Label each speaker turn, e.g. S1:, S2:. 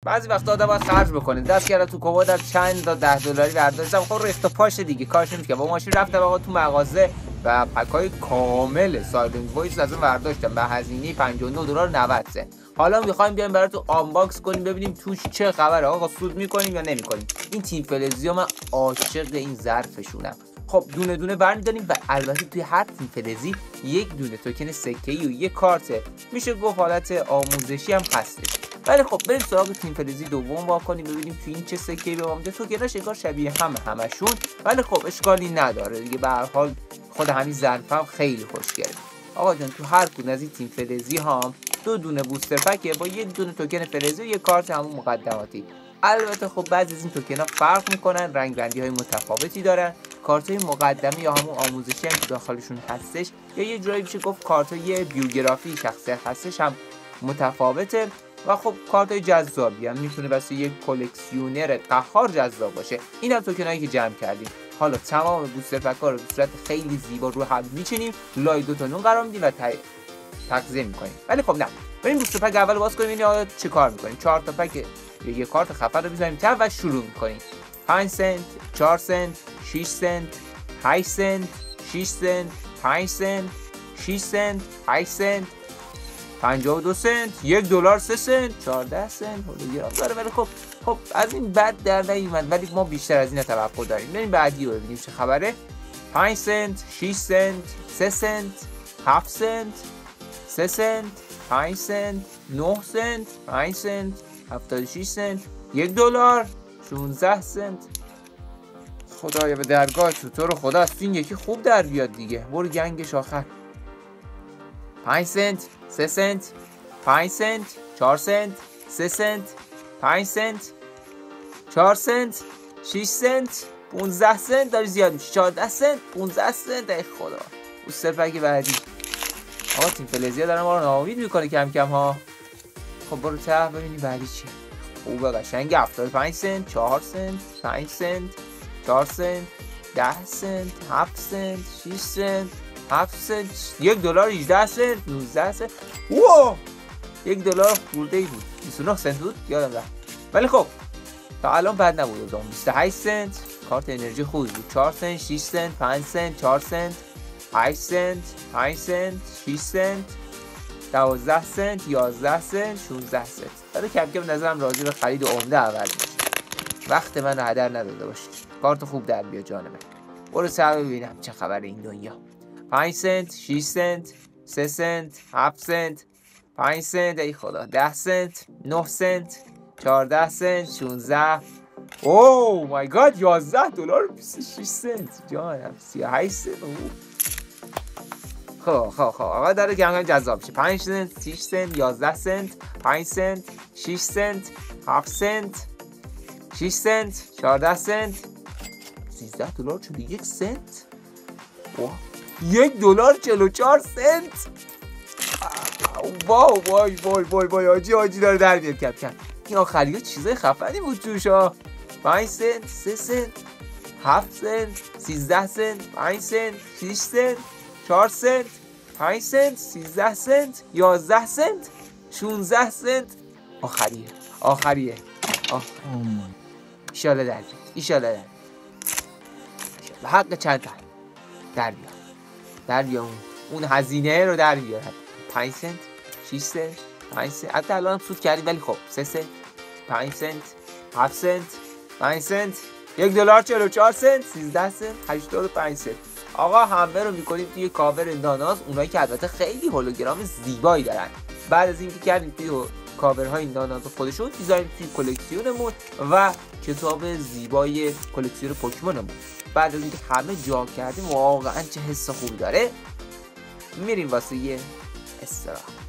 S1: بعضی وقتا آدم باید خرج بکنه. دست کردم تو کمدم چند تا $10 برداشتم، خب ریخت و پاش دیگه، کارش نمیشه. با ماشین رفتم آقا تو مغازه و پکای کامل سایلنت وایس از اون برداشتم به هزینه $59.90. حالا میخوایم بیایم براتون آنباکس کنیم ببینیم توش چه خبره. آقا سود میکنیم یا نمیکنیم؟ این تیم فلزی ها من عاشق این ظرفشونم. خب دونه دونه برمی‌داریم و البته توی هر تیم فلزی یک دونه توکن سکه‌ای و یک کارت، میشه گفت حالت آموزشی هم هستش. ولی خب بریم سراغ تیم فلزی دوم وا کنیم ببینیم توی این چه سکه‌ای به ما میده. توکناش انگار شبیه همشون، ولی خب اشکالی نداره دیگه، به هر حال خود همین ظرف هم خیلی خوشگله. آقا جان تو هر کدوم از این تیم فلزی ها 2 دونه بوستر پکه با 1 دونه توکن فلزی و 1 کارت همون مقدماتی. البته خب بعضی از این توکن ها فرق میکنن، رنگ بندی های متفاوتی دارن. کارت های مقدمی یا همون آموزشی هم که داخلشون هستش یا یه جورایی میشه گفت کارت های بیوگرافی شخصیت هستش هم متفاوته. و خب کارت های جذابی هم میتونه واسه یک کلکسیونر قهار جذاب باشه. این هم توکن هایی که جمع کردیم. حالا تمام بوستر پک‌ها رو به صورت خیلی زیبا رو هم میچینیم، لای 2 تا نون قرار میدیم و تغذیه میکنیم. ولی خب نه، بریم بوستر پک اول باز کنیم ببینیم چه کار میکنیم. 4 تا پک یا یه کارت خفن رو میذاریم تا و شروع میکنیم. 5 سنت، 4 سنت، 6 سنت، 8 سنت، 6 سنت، 5 سنت، 6 سنت، 8 سنت، 52 سنت، $1، 3 سنت، 14 سنت. هولوگرام داره ولی خب از این بد در نیومد، ولی ما بیشتر از این توقع داریم. بریم بعدی رو ببینیم چه خبره. 5 سنت، 6 سنت، 3 سنت، 7 سنت، 3 سنت، 5 سنت، 9 سنت، 5 سنت، 76 سنت، $1، 16 سنت. خدایا به درگاه تو رو خدا از این یکی خوب در بیاد دیگه. برو گنگش آخر. 5 سنت، 3 سنت، 5 سنت، 4 سنت، 3 سنت، 5 سنت، 4 سنت، 6 سنت، 15 سنت. داری زیاد میشه. 14 سنت، 15 سنت. ای خدا. بوستر پک بعدی. آقا تیم فلزی دارن ما رو ناامید میکنه کم کم ها. خب برو ته ببینیم بعدی چیه. خوبه قشنگ. 75 سنت، 4 سنت، 5 سنت، 4 سنت، 10 سنت، 7 سنت، 6 سنت، 7 سنت، $1، 18 سنت، 19 سنت. واو، $1 خورده ای بود. 29 سنت بود یادم رفت. ولی خب تا الان بد نبود. 28 سنت، کارت انرژی خوبی بود. 4 سنت، 6 سنت، 5 سنت، 4 سنت، 8 سنت، 5 سنت، 6 سنت، 12 سنت، 11 سنت، 16 سنت. داره کم کم نظرم راجع به خرید عمده عوض میشه. وقت من هدر نداده باشید. کارت خوب در بیا جان من. برو سر ببینم چه خبر این دنیا. 5 سنت، 6 سنت، 3 سنت، 7 سنت، 5 سنت، ای خدا، 10 سنت، 9 سنت، 14 سنت، 16. اوه مای گاد، $11 26 سنت. جانم 38 سنت. خب آقا داره کم جذاب شه. 5 سنت، 6 سنت، 11 سنت، 5 سنت، 6 سنت، 7 سنت، 6 سنت، 14 سنت، $13 41 سنت. واه، $1 44 سنت. واو وای وای وای وای، آجی داره در میاد کم کم. این آخری ها چیزای خفنی بود توش ها. 5 سنت، 3 سنت، 7 سنت، 13 سنت، 5 سنت، 6 سنت، 4 سنت، 5 سنت، 13 سنت، 11 سنت، 16 سنت. آخریه. ایشالا در بیاد. ایشالا حق چند تا در بیا اون هزینه رو در بیار. 5 سنت، 6 سنت، 5 سنت. حتی الان هم سود کردیم ولی خب 3 سنت، 5 سنت، 7 سنت، 5 سنت، $1 44 سنت، 13 سنت، 85 سنت. آقا همه رو میکنیم توی کاور ناناز، اونایی که البته خیلی هولوگرام زیبایی دارن. بعد از اینکه کردیم توی کاورهای ناناز خودشون، میذاریم توی کلکسیونمون و کتاب زیبای کلکسیون پوکیمونمون. بعد از اینکه همه جا کردیم واقعا چه حس خوبی داره، میریم واسه یه استراحت.